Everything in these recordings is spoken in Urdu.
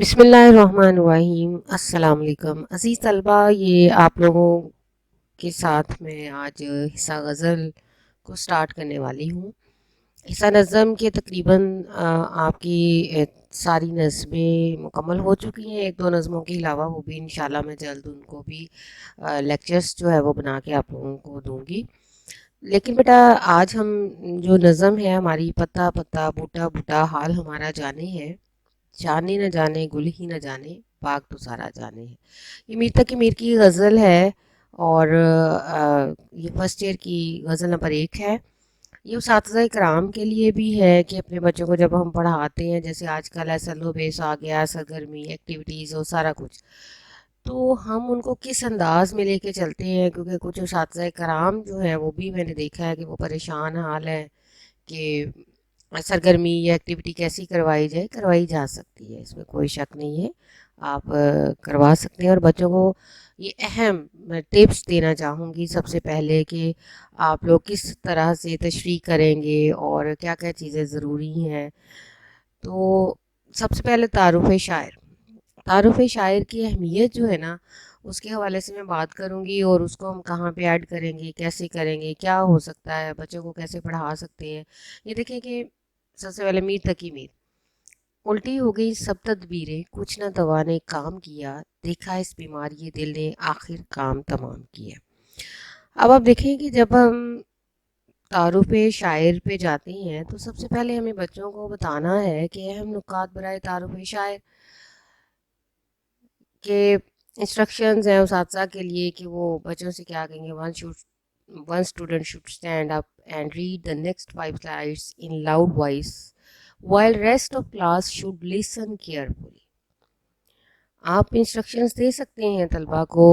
بسم اللہ الرحمن الرحیم۔ السلام علیکم عزیز طلبہ، یہ آپ لوگوں کے ساتھ میں آج حصہ غزل کو سٹارٹ کرنے والی ہوں۔ حصہ نظم کے تقریباً آپ کی ساری نظمیں مکمل ہو چکی ہیں، ایک دو نظموں کے علاوہ وہ بھی انشاءاللہ میں جلد ان کو بھی لیکچرز جو ہے وہ بنا کے آپ لوگوں کو دوں گی۔ لیکن بیٹا آج ہم جو نظم ہے ہماری، پتا پتا بوٹا بوٹا حال ہمارا جانے ہے، جانے نہ جانے گل ہی نہ جانے باغ تو سارا جانے ہے، یہ میر تقی میر کی غزل ہے۔ اور یہ فرسٹ ایئر کی غزل نمبر 1 ہے۔ یہ اساتذہ کرام کے لیے بھی ہے کہ اپنے بچوں کو جب ہم پڑھاتے ہیں، جیسے آج کل ایسلو بیس آ گیا، سرگرمی ایکٹیویٹیز اور سارا کچھ، تو ہم ان کو کس انداز میں لے کے چلتے ہیں، کیونکہ کچھ اساتذہ کرام جو ہیں وہ بھی میں نے دیکھا ہے کہ وہ پریشان حال ہے کہ سرگرمی یا ایکٹیویٹی کیسی کروائی جا سکتی ہے، اس میں کوئی شک نہیں ہے، آپ کروا سکتے ہیں۔ اور بچوں کو یہ اہم میں ٹپس دینا چاہوں گی سب سے پہلے کہ آپ لوگ کس طرح سے تشریح کریں گے اور کیا کیا چیزیں ضروری ہیں۔ تو سب سے پہلے تعارف شاعر کی اہمیت جو ہے نا، اس کے حوالے سے میں بات کروں گی، اور اس کو ہم کہاں پہ ایڈ کریں گے، کیسے کریں گے، کیا ہو سکتا ہے، بچوں کو کیسے پڑھا سکتے ہیں۔ یہ دیکھیں کہ سب سے پہلے میر تقی میر، الٹی ہو گئی سب تدبیریں، کچھ نہ دوا نے کام کیا، دیکھا اس بیمار یہ دل نے آخر کام تمام کیا۔ اب آپ دیکھیں کہ جب ہم تعارف شاعر پہ جاتے ہیں تو سب سے پہلے ہمیں بچوں کو بتانا ہے کہ اہم نکات برائے تعارف شاعر کے انسٹرکشنز ہیں اساتذہ کے لیے کہ وہ بچوں سے کیا کہیں گے۔ One student should stand up and read the next 5 slides in loud voice while rest of class should listen carefully۔ آپ انسٹرکشنز دے سکتے ہیں طلبہ کو،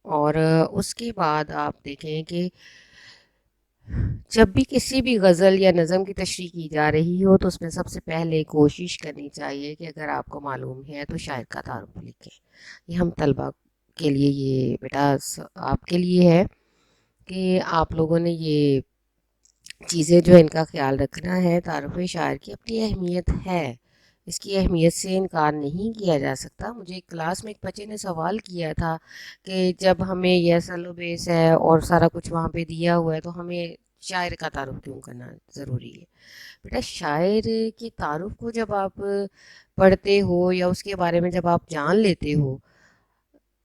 اور اس کے بعد آپ دیکھیں کہ جب بھی کسی بھی غزل یا نظم کی تشریح کی جا رہی ہو تو اس میں سب سے پہلے کوشش کرنی چاہیے کہ اگر آپ کو معلوم ہے تو شاعر کا تعارف لکھیں۔ یہ ہم طلبہ کے لیے، یہ بیٹا آپ کے لیے ہے کہ آپ لوگوں نے یہ چیزیں جو ان کا خیال رکھنا ہے۔ تعارف شاعر کی اپنی اہمیت ہے، اس کی اہمیت سے انکار نہیں کیا جا سکتا۔ مجھے کلاس میں ایک بچے نے سوال کیا تھا کہ جب ہمیں یہ سیلو بیس ہے اور سارا کچھ وہاں پہ دیا ہوا ہے تو ہمیں شاعر کا تعارف کیوں کرنا ضروری ہے؟ بیٹا شاعر کے تعارف کو جب آپ پڑھتے ہو یا اس کے بارے میں جب آپ جان لیتے ہو،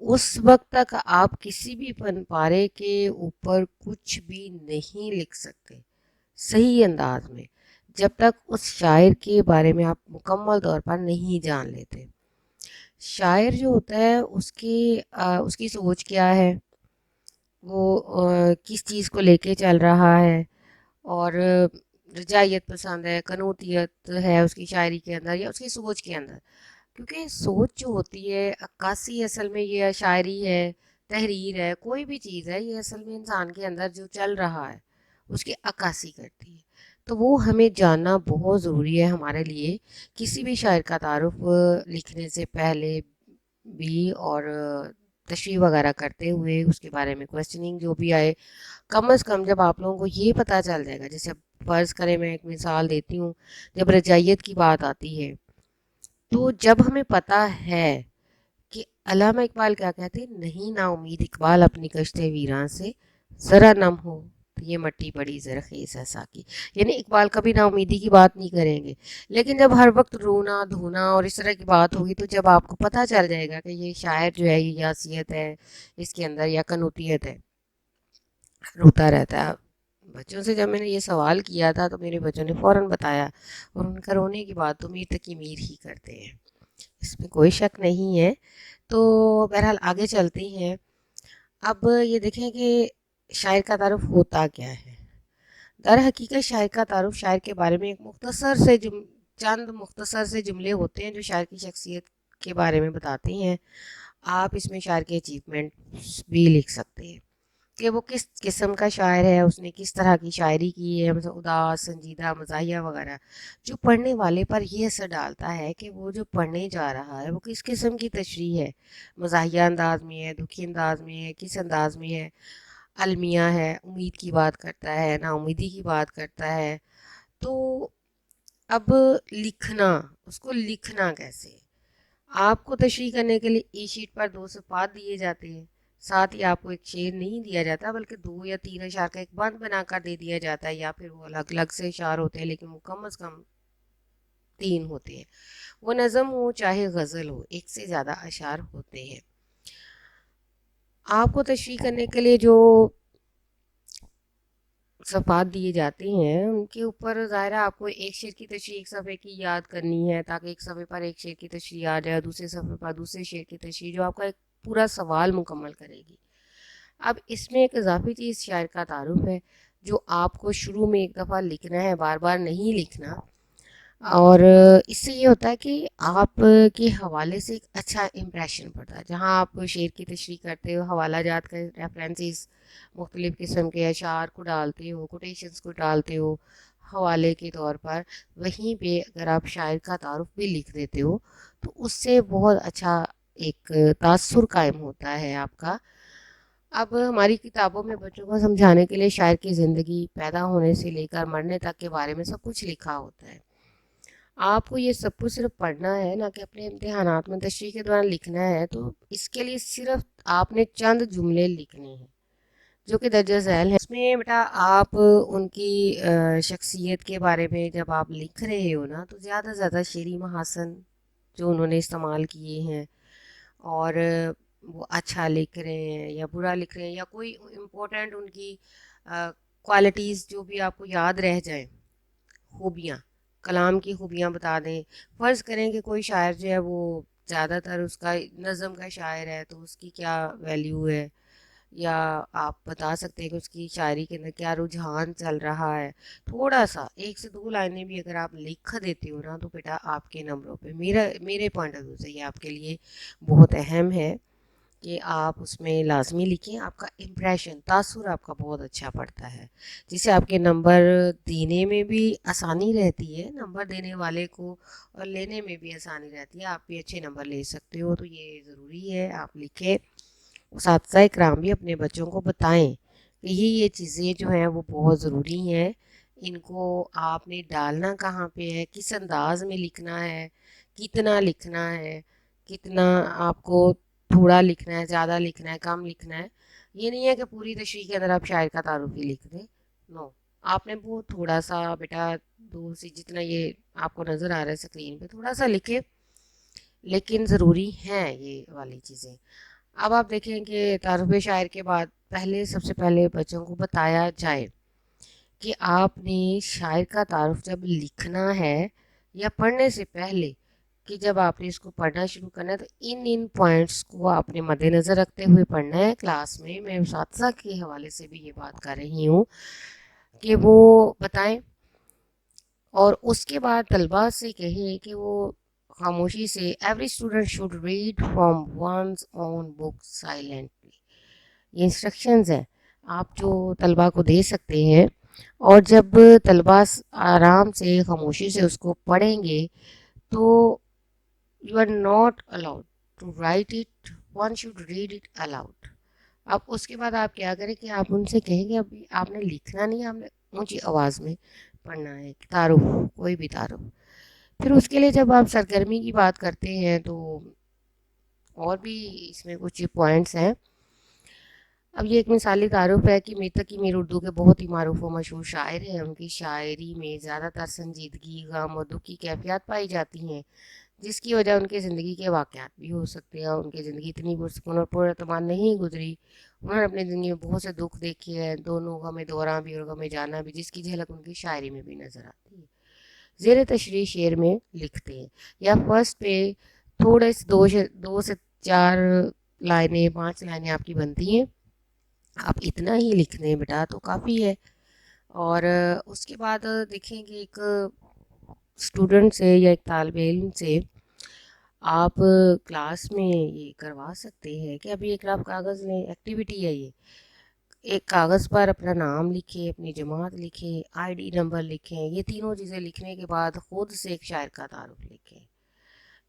اس وقت تک آپ کسی بھی فن پارے کے اوپر کچھ بھی نہیں لکھ سکتے صحیح انداز میں، جب تک اس شاعر کے بارے میں آپ مکمل طور پر نہیں جان لیتے۔ شاعر جو ہوتا ہے اس کی سوچ کیا ہے، وہ کس چیز کو لے کے چل رہا ہے، اور رجائیت پسند ہے، قنوطیت ہے اس کی شاعری کے اندر یا اس کی سوچ کے اندر۔ کیونکہ سوچ جو ہوتی ہے، عکاسی اصل میں یہ شاعری ہے، تحریر ہے، کوئی بھی چیز ہے، یہ اصل میں انسان کے اندر جو چل رہا ہے اس کی عکاسی کرتی ہے۔ تو وہ ہمیں جاننا بہت ضروری ہے ہمارے لیے، کسی بھی شاعر کا تعارف لکھنے سے پہلے بھی، اور تشریح وغیرہ کرتے ہوئے اس کے بارے میں کویسچننگ جو بھی آئے، کم از کم جب آپ لوگوں کو یہ پتہ چل جائے گا، جیسے فرض کریں میں ایک مثال دیتی ہوں، جب رجائیت کی بات آتی ہے تو جب ہمیں پتہ ہے کہ علامہ اقبال کیا کہتے ہیں، نہیں نا امید اقبال اپنی کشتے ویراں سے، ذرا نم ہو تو یہ مٹی پڑی زرخیز ہے ساکی۔ یعنی اقبال کبھی نا امیدی کی بات نہیں کریں گے، لیکن جب ہر وقت رونا دھونا اور اس طرح کی بات ہوگی تو جب آپ کو پتہ چل جائے گا کہ یہ شاعر جو ہے یہ یاسیت ہے اس کے اندر یا قنوطیت ہے، روتا رہتا ہے۔ بچوں سے جب میں نے یہ سوال کیا تھا تو میرے بچوں نے فوراً بتایا، اور ان کا رونے کی بات تو میر تقی میر ہی کرتے ہیں، اس میں کوئی شک نہیں ہے۔ تو بہرحال آگے چلتے ہیں۔ اب یہ دیکھیں کہ شاعر کا تعارف ہوتا کیا ہے۔ در حقیقت شاعر کا تعارف شاعر کے بارے میں ایک چند مختصر سے جملے ہوتے ہیں جو شاعر کی شخصیت کے بارے میں بتاتے ہیں۔ آپ اس میں شاعر کے اچیومنٹ بھی لکھ سکتے ہیں کہ وہ کس قسم کا شاعر ہے، اس نے کس طرح کی شاعری کی ہے، مثلا اداس، سنجیدہ، مزاحیہ وغیرہ، جو پڑھنے والے پر یہ اثر ڈالتا ہے کہ وہ جو پڑھنے جا رہا ہے وہ کس قسم کی تشریح ہے، مزاحیہ انداز میں ہے، دکھی انداز میں ہے، کس انداز میں ہے، المیہ ہے، امید کی بات کرتا ہے، نا امیدی کی بات کرتا ہے۔ تو اب لکھنا، اس کو لکھنا کیسے؟ آپ کو تشریح کرنے کے لیے ایک شیٹ پر 2 صفحات دیے جاتے ہیں، ساتھ ہی آپ کو ایک شعر نہیں دیا جاتا بلکہ 2 یا 3 اشعار کا ایک بند بنا کر دے دیا جاتا ہے، یا پھر وہ الگ الگ سے اشعار ہوتے ہیں لیکن وہ کم از کم 3 ہوتے ہیں۔ وہ نظم ہو چاہے غزل ہو، ایک سے زیادہ اشعار ہوتے ہیں۔ آپ کو تشریح کرنے کے لیے جو صفحات دیے جاتے ہیں ان کے اوپر ظاہر ہے آپ کو ایک شعر کی تشریح ایک صفحے کی یاد کرنی ہے، تاکہ ایک صفحے پر ایک شعر کی تشریح آ جائے، دوسرے صفحے پر دوسرے شعر کی تشریح جو آپ کا ایک پورا سوال مکمل کرے گی۔ اب اس میں ایک اضافی چیز شاعر کا تعارف ہے، جو آپ کو شروع میں ایک دفعہ لکھنا ہے، بار بار نہیں لکھنا، اور اس سے یہ ہوتا ہے کہ آپ کے حوالے سے ایک اچھا امپریشن پڑتا ہے۔ جہاں آپ شعر کی تشریح کرتے ہو، حوالہ جات کا ریفرنسز، مختلف قسم کے اشعار کو ڈالتے ہو، کوٹیشنز کو ڈالتے ہو حوالے کے طور پر، وہیں پہ اگر آپ شاعر کا تعارف بھی لکھ دیتے ہو تو اس سے بہت اچھا ایک تاثر قائم ہوتا ہے آپ کا۔ اب ہماری کتابوں میں بچوں کو سمجھانے کے لیے شاعر کی زندگی، پیدا ہونے سے لے کر مرنے تک کے بارے میں سب کچھ لکھا ہوتا ہے۔ آپ کو یہ سب کچھ صرف پڑھنا ہے، نہ کہ اپنے امتحانات میں تشریح کے دوران لکھنا ہے۔ تو اس کے لیے صرف آپ نے چند جملے لکھنے ہیں جو کہ درجہ ذیل ہیں۔ اس میں بیٹا آپ ان کی شخصیت کے بارے میں جب آپ لکھ رہے ہو نا، تو زیادہ سے زیادہ شعری محاسن جو انہوں نے استعمال کیے ہیں، اور وہ اچھا لکھ رہے ہیں یا برا لکھ رہے ہیں، یا کوئی امپورٹنٹ ان کی کوالٹیز جو بھی آپ کو یاد رہ جائیں، خوبیاں، کلام کی خوبیاں بتا دیں۔ فرض کریں کہ کوئی شاعر جو ہے وہ زیادہ تر اس کا نظم کا شاعر ہے، تو اس کی کیا ویلیو ہے، یا آپ بتا سکتے ہیں کہ اس کی شاعری کے اندر کیا رجحان چل رہا ہے۔ تھوڑا سا 1 سے 2 لائنیں بھی اگر آپ لکھ دیتے ہو نا، تو بیٹا آپ کے نمبروں پہ، میرے پوائنٹ آف ویو سے یہ آپ کے لیے بہت اہم ہے کہ آپ اس میں لازمی لکھیں۔ آپ کا امپریشن، تاثر آپ کا بہت اچھا پڑتا ہے، جس سے آپ کے نمبر دینے میں بھی آسانی رہتی ہے، نمبر دینے والے کو، اور لینے میں بھی آسانی رہتی ہے۔ آپ بھی اچھے نمبر لے سکتے ہو، تو یہ ضروری ہے آپ لکھیں۔ اساتذہ اکرام بھی اپنے بچوں کو بتائیں کہ یہ چیزیں جو ہیں وہ بہت ضروری ہیں، ان کو آپ نے ڈالنا کہاں پہ ہے، کس انداز میں لکھنا ہے، کتنا لکھنا ہے، کتنا آپ کو تھوڑا لکھنا ہے، زیادہ لکھنا ہے، کم لکھنا ہے۔ یہ نہیں ہے کہ پوری تشریح کے اندر آپ شاعر کا تعارف ہی لکھ دیں، نو، آپ نے وہ تھوڑا سا بیٹا جتنا یہ آپ کو نظر آ رہا ہے اسکرین پہ، تھوڑا سا لکھے، لیکن ضروری ہیں یہ والی چیزیں۔ اب آپ دیکھیں کہ تعارف شاعر کے بعد سب سے پہلے بچوں کو بتایا جائے کہ آپ نے شاعر کا تعارف جب لکھنا ہے یا پڑھنے سے پہلے، کہ جب آپ نے اس کو پڑھنا شروع کرنا ہے تو ان پوائنٹس کو آپ نے مد نظر رکھتے ہوئے پڑھنا ہے۔ کلاس میں اساتذہ کے حوالے سے بھی یہ بات کر رہی ہوں کہ وہ بتائیں، اور اس کے بعد طلباء سے کہیں کہ وہ خاموشی سے every student should read from one's own book silently. یہ انسٹرکشنز ہیں آپ جو طلباء کو دے سکتے ہیں، اور جب طلباء آرام سے خاموشی سے اس کو پڑھیں گے تو you are not allowed to write it, one should read it aloud. اب اس کے بعد آپ کیا کریں کہ آپ ان سے کہیں گے ابھی آپ نے لکھنا نہیں، آپ نے اونچی آواز میں پڑھنا ہے تعارف، کوئی بھی تعارف۔ پھر اس کے لیے جب آپ سرگرمی کی بات کرتے ہیں تو اور بھی اس میں کچھ پوائنٹس ہیں۔ اب یہ ایک مثالی تعارف ہے کہ میر تقی میر اردو کے بہت ہی معروف و مشہور شاعر ہیں۔ ان کی شاعری میں زیادہ تر سنجیدگی، غم و دکھ کی کیفیات پائی جاتی ہیں، جس کی وجہ ان کی زندگی کے واقعات بھی ہو سکتے ہیں۔ ان کی زندگی اتنی پرسکون اور پر اعتماد نہیں گزری، انہوں نے اپنی زندگی میں بہت سے دکھ دیکھے ہیں، دونوں غم دوران بھی اور غم جانا بھی، جس کی جھلک ان کی شاعری میں بھی نظر آتی ہے۔ زیر تشریح شعر میں لکھتے ہیں، یا فرسٹ پہ تھوڑے سے 2 سے 4 لائنیں، 5 لائنیں آپ کی بنتی ہیں، آپ اتنا ہی لکھ دیں بیٹا تو کافی ہے۔ اور اس کے بعد دیکھیں کہ ایک اسٹوڈنٹ سے یا ایک طالب علم سے آپ کلاس میں یہ کروا سکتے ہیں کہ ابھی ایک رف کاغذ لیں، ایکٹیویٹی ہے یہ، ایک کاغذ پر اپنا نام لکھیں، اپنی جماعت لکھیں، آئی ڈی نمبر لکھیں۔ یہ تینوں چیزیں لکھنے کے بعد خود سے ایک شاعر کا تعارف لکھیں،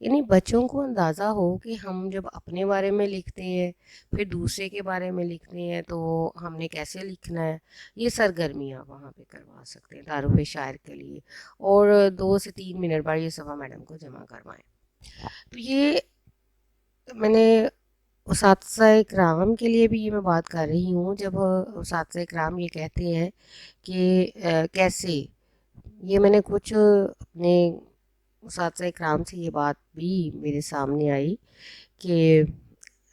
یعنی بچوں کو اندازہ ہو کہ ہم جب اپنے بارے میں لکھتے ہیں پھر دوسرے کے بارے میں لکھتے ہیں تو ہم نے کیسے لکھنا ہے۔ یہ سرگرمیاں وہاں پہ کروا سکتے ہیں تعارف شاعر کے لیے، اور 2 سے 3 منٹ بعد یہ صفحہ میڈم کو جمع کروائیں۔ تو یہ میں نے اساتذہ اکرام کے لیے بھی یہ میں بات کر رہی ہوں. جب اساتذہ اکرام یہ کہتے ہیں کہ کیسے، یہ میں نے کچھ اپنے اساتذہ اکرام سے یہ بات بھی میرے سامنے آئی کہ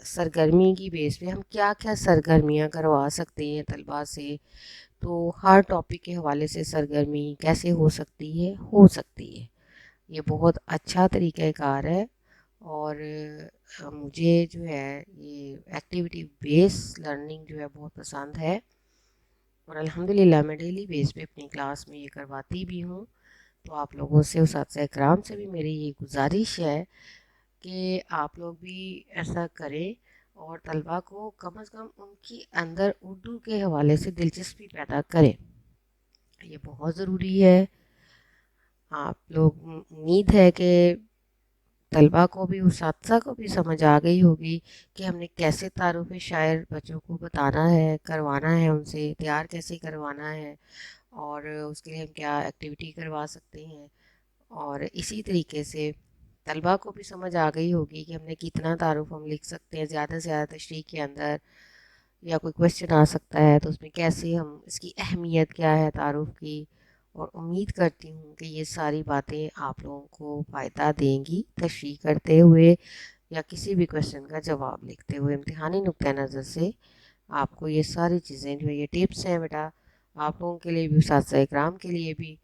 سرگرمی کی بیس پہ ہم کیا کیا سرگرمیاں کروا سکتے ہیں طلباء سے. تو ہر ٹاپک کے حوالے سے سرگرمی کیسے ہو سکتی ہے، ہو سکتی ہے. یہ بہت اچھا طریقہ کار ہے، اور مجھے جو ہے یہ ایکٹیویٹی بیس لرننگ جو ہے بہت پسند ہے، اور الحمدللہ میں ڈیلی بیس پہ اپنی کلاس میں یہ کرواتی بھی ہوں. تو آپ لوگوں سے، اساتذہ اکرام سے بھی میری یہ گزارش ہے کہ آپ لوگ بھی ایسا کریں، اور طلباء کو کم از کم ان کی اندر اردو کے حوالے سے دلچسپی پیدا کریں. یہ بہت ضروری ہے. آپ لوگ، امید ہے کہ طلباء کو بھی، اساتذہ کو بھی سمجھ آ گئی ہوگی کہ ہم نے کیسے تعارف شاعر بچوں کو بتانا ہے، کروانا ہے، ان سے تیار کیسے کروانا ہے، اور اس کے لیے ہم کیا ایکٹیویٹی کروا سکتے ہیں. اور اسی طریقے سے طلباء کو بھی سمجھ آ گئی ہوگی کہ ہم نے کتنا تعارف ہم لکھ سکتے ہیں زیادہ سے زیادہ تشریح کے اندر، یا کوئی کویشچن آ سکتا ہے تو اس میں کیسے ہم، اس کی اہمیت کیا ہے تعارف کی. اور امید کرتی ہوں کہ یہ ساری باتیں آپ لوگوں کو فائدہ دیں گی تشریح کرتے ہوئے یا کسی بھی کویشچن کا جواب لکھتے ہوئے. امتحانی نقطہ نظر سے آپ کو یہ ساری چیزیں جو ہے، یہ ٹپس ہیں بیٹا، آپ لوگوں کے لیے بھی، اساتذہ اکرام کے لیے بھی.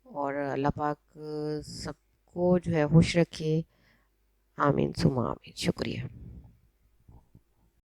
اور اللہ پاک سب کو جو ہے خوش رکھے. آمین ثم آمین. شکریہ.